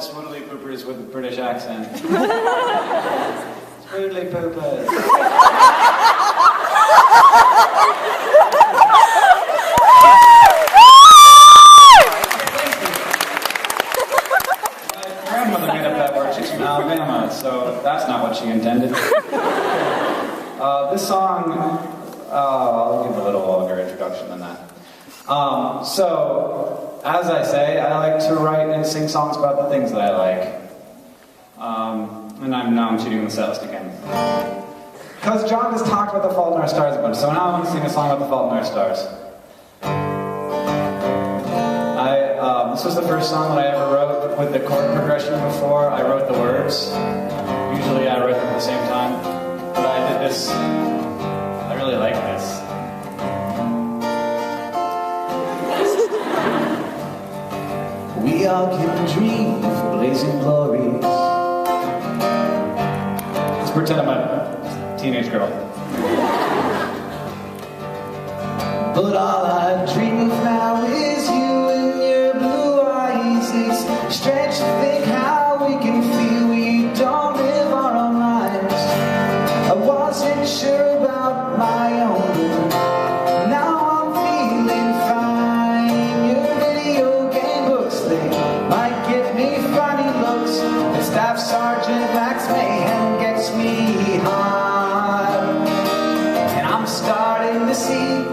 Swoodly poopers with a British accent. Swoodly poopers. My grandmother made up that word. She's from Alabama, so that's not what she intended. This song, I'll give a little longer introduction than that. So, as I say, I like to write and sing songs about the things that I like. And now I'm shooting the cellist again. Because John just talked about The Fault in Our Stars a bunch, so now I want to sing a song about The Fault in Our Stars. This was the first song that I ever wrote with the chord progression before I wrote the words. Usually I write them at the same time. But I did this, I really like this. We all can dream of blazing glories. Let's pretend I'm a teenage girl. But all I dream of now is you and your blue eyes. It's strange to think how we can feel we don't live our own lives. I wasn't sure about my own, but now I'm feeling fine. Your video game books, they might give me funny looks, but Staff Sergeant Max Mayhem gets me high. And I'm starting to see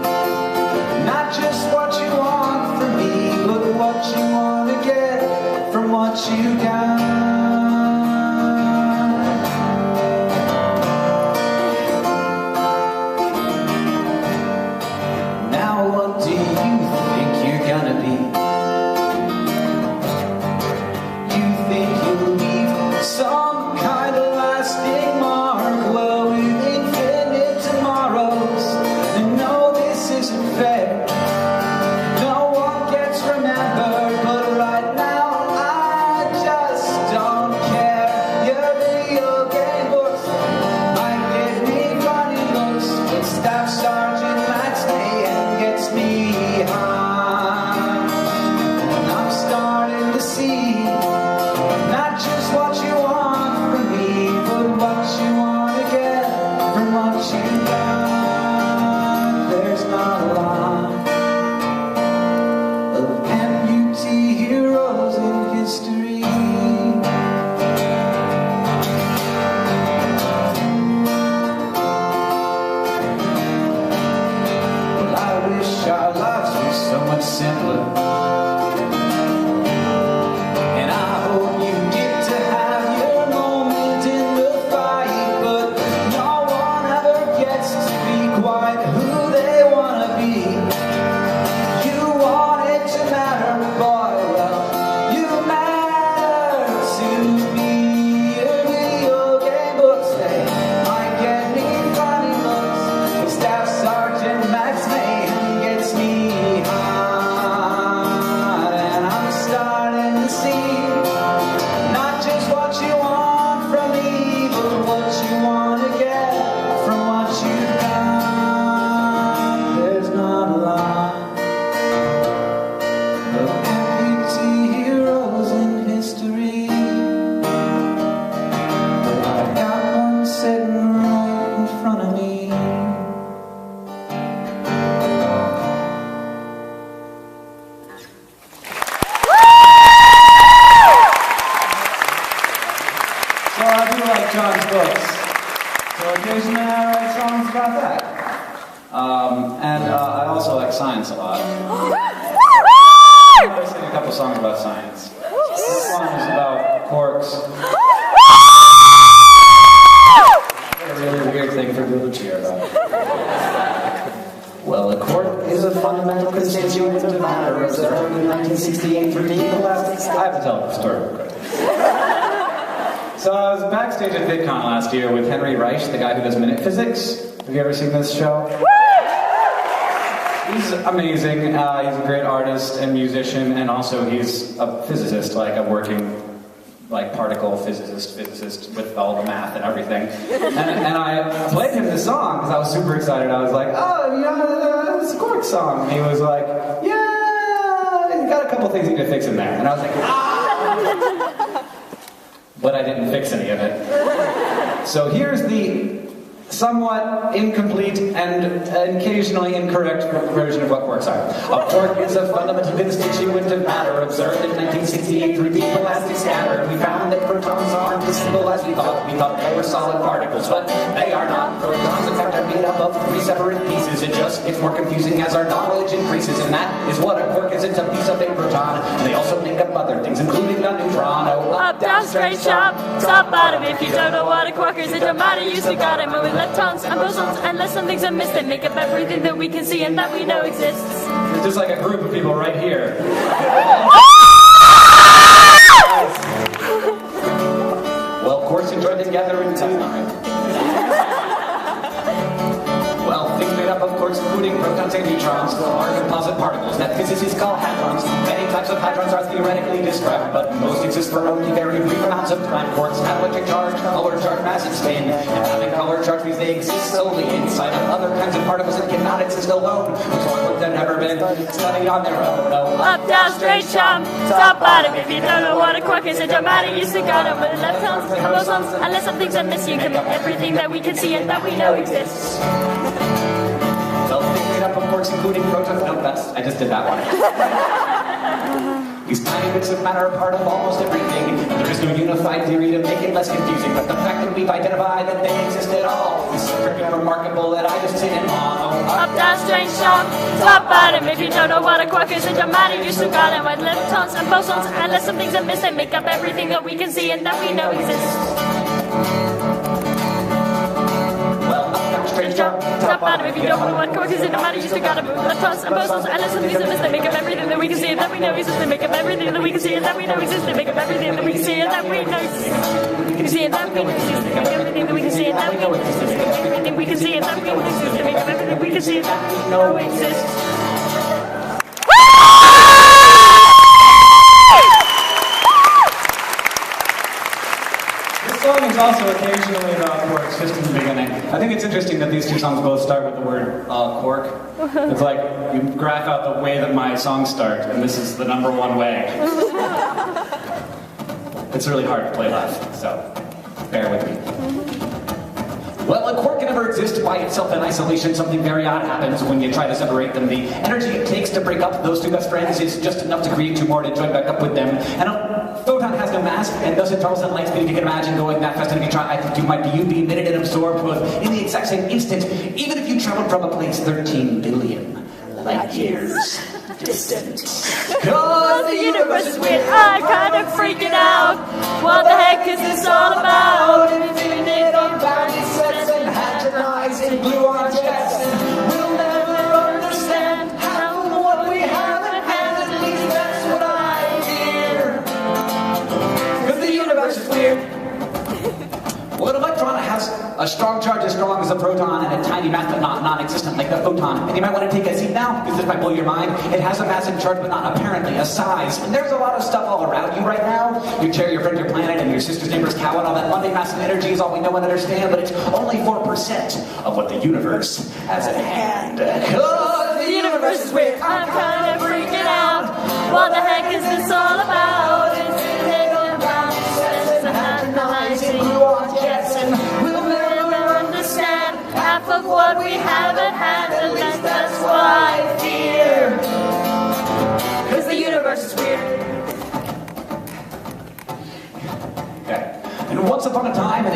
not just what you want from me, but what you want to get from what you got. Now what do you think you're gonna be? You think you'll leave some kind of lasting mark? Well, with infinite tomorrows, and no, this isn't fair. No one gets remembered, but right now I just don't care. Your video game books might give me funny looks, but Staff Sergeant Max Mayhem gets me high. And I'm starting to see not just what you want from me, but what you want to get from what you got. There's not a lot of amputee heroes in history. Well, I wish our lives were so much simpler. And I hope you get to have your moment in the fight, but no one ever gets to be quite who they want to be. You want it to matter, boy, well, you matter to me. Your video game books, they might get me funny looks, but Staff Sergeant Max Mayhem gets me high. And I'm starting to see not just what you want from me, but what you want to get from what you got. There's not a lot of amputee heroes in history, but I got one sitting right in front of me. So I do like John's books. So occasionally I write songs about that. And I also like science a lot. I sing a couple songs about science. This one is about quarks. What a really weird thing for people to cheer about. Well, a quark is a fundamental constituent of matter, observed in 1968 for deep elastics. I have to tell the story real quick. So I was backstage at VidCon last year with Henry Reich, the guy who does Minute Physics. Have you ever seen this show? He's amazing. He's a great artist and musician, and also he's a physicist, like a working, like particle physicist with all the math and everything. And I played him this song because I was super excited. I was like, oh, yeah, it's a quark song. And he was like, yeah, he's got a couple things he need to fix in there. And I was like, ah! but I didn't fix any of it. So here's the somewhat incomplete and occasionally incorrect version of what quarks are. A quark is a fundamental constituent of matter observed in 1968 through deep elastic scatter. We found that protons aren't as simple as we thought. We thought they were solid particles, but they are not. Protons, in fact, are made up of 3 separate pieces. It just gets more confusing as our knowledge increases, and that is what a quark is. It's a piece of a proton, and they also make up other things, including a neutron. Oh, up, down, straight, sharp, top, bottom. If you don't know what a quark is, it don't matter. You still got it. Moving leptons and bosons, unless something's amiss, they make up everything that we can see and that we know exists. It's just like a group of people right here. Well, quarks enjoy together in time. Well, things made up of quarks, including protons and neutrons, are composite particles that physicists call hadrons. Many types of hadrons are theoretically described, but most exist for only very brief amounts of time. Quarks have electric charge, color charge, mass, and spin. And having color charge means they exist solely inside of other kinds of particles that cannot exist alone. So they've never been studied on their own. No. Up, down, straight, sharp, top, bottom. If you don't know what a quark is, it don't matter. You still got it. With leptons and bosons, unless something's amiss, you can make everything that we can see and that we know exists. Well, things made up of quarks, including protons. No, I just did that one. These tiny bits of matter are part of almost everything. There is no unified theory to make it less confusing, but the fact that we've identified that they exist at all is pretty remarkable that I just didn't know. Up, down, straight, sharp, top, bottom. If you don't know what a quark is, it don't matter. You still got it. With leptons and bosons, unless something's amiss, they make up everything that we can see and that we know exists. Top, bottom. If you don't know what quark is, it don't matter. You still got it. Leptons and bosons, unless something's amiss, they make up everything that we can see and that we know exists. They make up everything that we can see and that we know exists. They make up everything that we can see and that we know exists. We can see and that we know exists. They make everything that we can see and that we know exists. They make everything we can see and that we know exists. They make up everything we can see and that we know exists. This song is also occasionally about quarks, just in the beginning. I think it's interesting that these two songs both start with the word quark. It's like you graph out the way that my songs start, and this is the #1 way. It's really hard to play live, so bear with me. Well, a quark can never exist by itself in isolation. Something very odd happens when you try to separate them. The energy it takes to break up those two best friends is just enough to create 2 more to join back up with them. And a photon has no mass and doesn't travel at light speed. If you can imagine going that fast, and if you try, I think you'd be emitted and absorbed both in the exact same instant, even if you traveled from a place 13 billion light years distant. Cause the universe is weird, I'm kind of freaking out. What the heck is this all about? Infinite unbounded sets and hadronizing gluon jets, and we'll never understand half of what we haven't had. At least that's what I hear. Cause the universe is weird. Well, an electron has a strong charge as strong as a proton and a tiny mass but not non-existent like the photon. And you might want to take a seat now, because this might blow your mind. It has a mass and charge but not apparently a size. And there's a lot of stuff all around you right now. Your chair, your friend, your planet, and your sister's neighbor's cow, and all that Monday mass and energy is all we know and understand, but it's only 4% of what the universe has at hand. Cause the universe is weird. I'm kind of freaking out. What the heck is this all about? It's hadronizing gluon jets, and we'll never understand half of what we haven't had. At least that's what I fear. Cause the universe is weird. Okay. And once upon a time,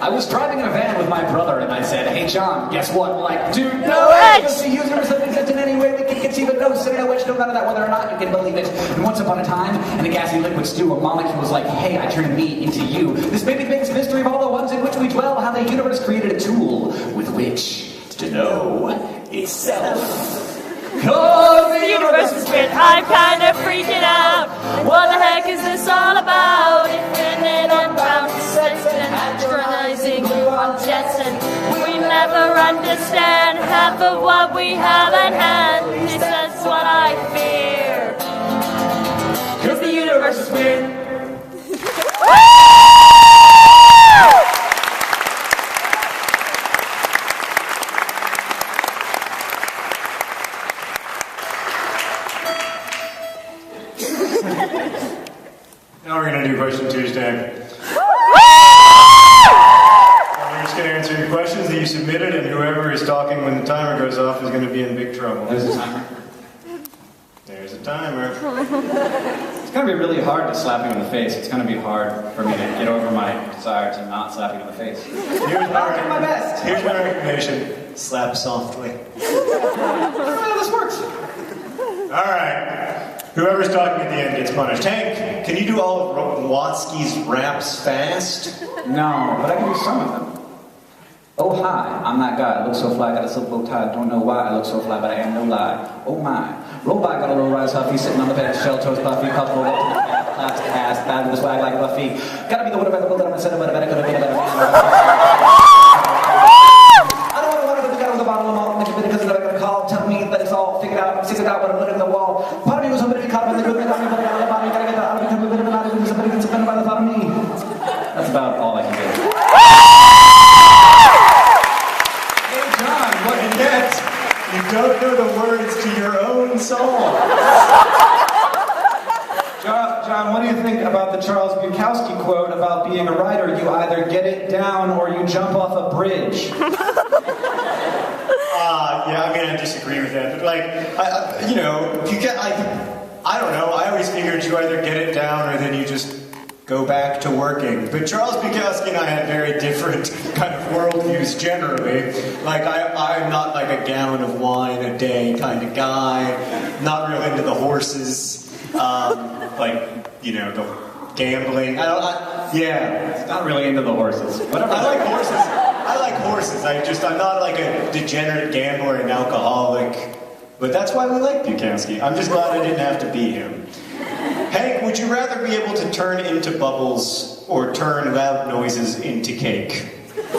I was driving in a van with my brother, and I said, "Hey John, guess what? Like, dude, no way! Does the universe doesn't exist in any way that can conceive it? No sin, no which, no none of that, whether or not you can believe it." And once upon a time, in a gassy liquid stew, a molecule was like, "Hey, I turned me into you." This made me think the mystery of all the ones in which we dwell, how the universe created a tool with which to know itself. Cause the universe is weird, I'm kind of freaking out. What the heck is this all about? Infinite unbounded sets and hadronizing gluon jets, and we never understand half of what we haven't had. At least that's what I fear. Cause the universe is weird. do Question Tuesday. We're just going to answer your questions that you submitted, and whoever is talking when the timer goes off is going to be in big trouble. There's a timer. There's a timer. It's going to be really hard to slap you in the face. It's going to be hard for me to get over my desire to not slap you in the face. I'll do my best. Here's my recommendation. Slap softly. How this works. Alright. Whoever's talking at the end gets punished. Hank, can you do all of Watsky's raps fast? No, but I can do some of them. Oh hi, I'm that guy. I look so fly, got a silk bow tie. Don't know why I look so fly, but I am no lie. Oh my. Roll by, got a little rise huffy, sitting on the bed, shell toes puffy, cuff rolled up to the back, claps ass, bad with the swag like Buffy. Gotta be the one about the book that I'm gonna send about a better, could have been a better man. I don't want to be the guy with a bottle of malt, make a bit because I'm gonna call, tell me that it's all figured out, stick it out, but I'm looking at the wall. Part of me was hoping to be caught up in the good man, but I got the body, gotta get out, become a bit of an attitude, somebody gets offended by the thought of me. That's about all I can do. And yet, you don't know the words to your own song. John, what do you think about the Charles Bukowski quote about being a writer? You either get it down or you jump off a bridge. Yeah, I mean, I disagree with that. But, like, you know, you get, like, I don't know, I always figured you either get it down or then you just go back to working. But Charles Bukowski and I had very different kind of worldviews generally. Like, I'm not like a gallon of wine a day kind of guy. Not real into the horses. Like, you know, the gambling. Yeah. Not really into the horses. Whatever. I like horses. I like horses. I'm not like a degenerate gambler and alcoholic. But that's why we like Bukowski. I'm just glad I didn't have to be him. Hank, would you rather be able to turn into bubbles or turn loud noises into cake? It's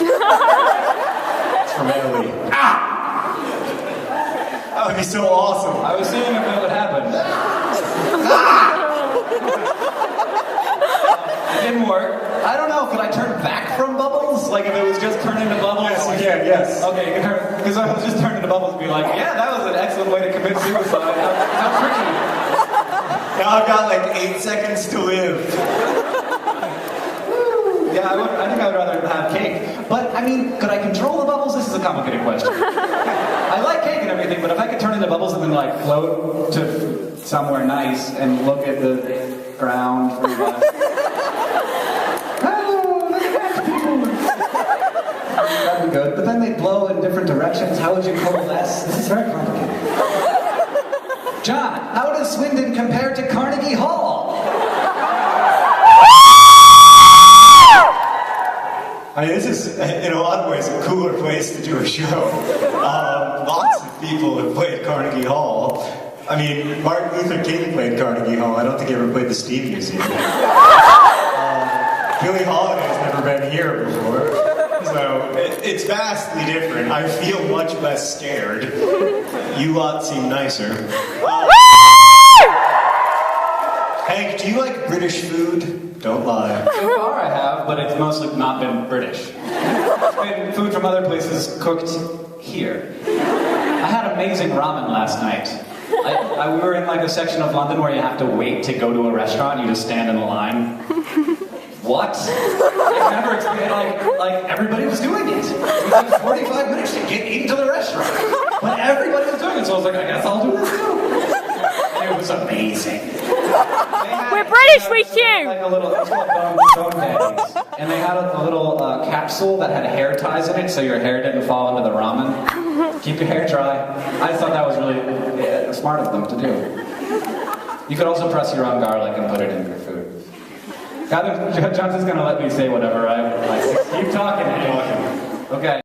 from Emily. Ah! That would be so awesome. I was seeing if that would happen. It didn't work. I don't know, could I turn back from bubbles? Like if it was just turned into bubbles? Yes, you can, yes. Okay, because I was just turned into bubbles and be like, yeah, that was an excellent way to commit suicide. How tricky. Now I've got like 8 seconds to live. Yeah, I think I would rather have cake. But, I mean, could I control the bubbles? This is a complicated question. I like cake and everything, but if I could turn into bubbles and then, like, float to somewhere nice and look at the ground for hello, look at that, people. That'd be good. But then they blow in different directions. How would you coalesce? This is very complicated. John, how does Swindon compare to Carnegie Hall? I mean, this is, in a lot of ways, a cooler place to do a show. Lots of people have played Carnegie Hall. I mean, Martin Luther King played Carnegie Hall. I don't think he ever played the Steam Museum. Billie Holiday's never been here before. So, it's vastly different. I feel much less scared. You lot seem nicer. Hank, do you like British food? Don't lie. So far I have, but it's mostly not been British. It's been food from other places cooked here. I had amazing ramen last night. We were in like a section of London where you have to wait to go to a restaurant. You just stand in a line. What? I never explained, like everybody was doing it. It took 45 minutes to get into the restaurant. But everybody was doing it, so I was like, I guess I'll do this too. And it was amazing. We're British, we chew! Like a little, it's called bone panties. And they had a little capsule that had hair ties in it, so your hair didn't fall into the ramen. Keep your hair dry. I thought that was really smart of them to do. You could also press your own garlic and put it in your food. Johnson's gonna let me say whatever I like. Keep talking. Okay.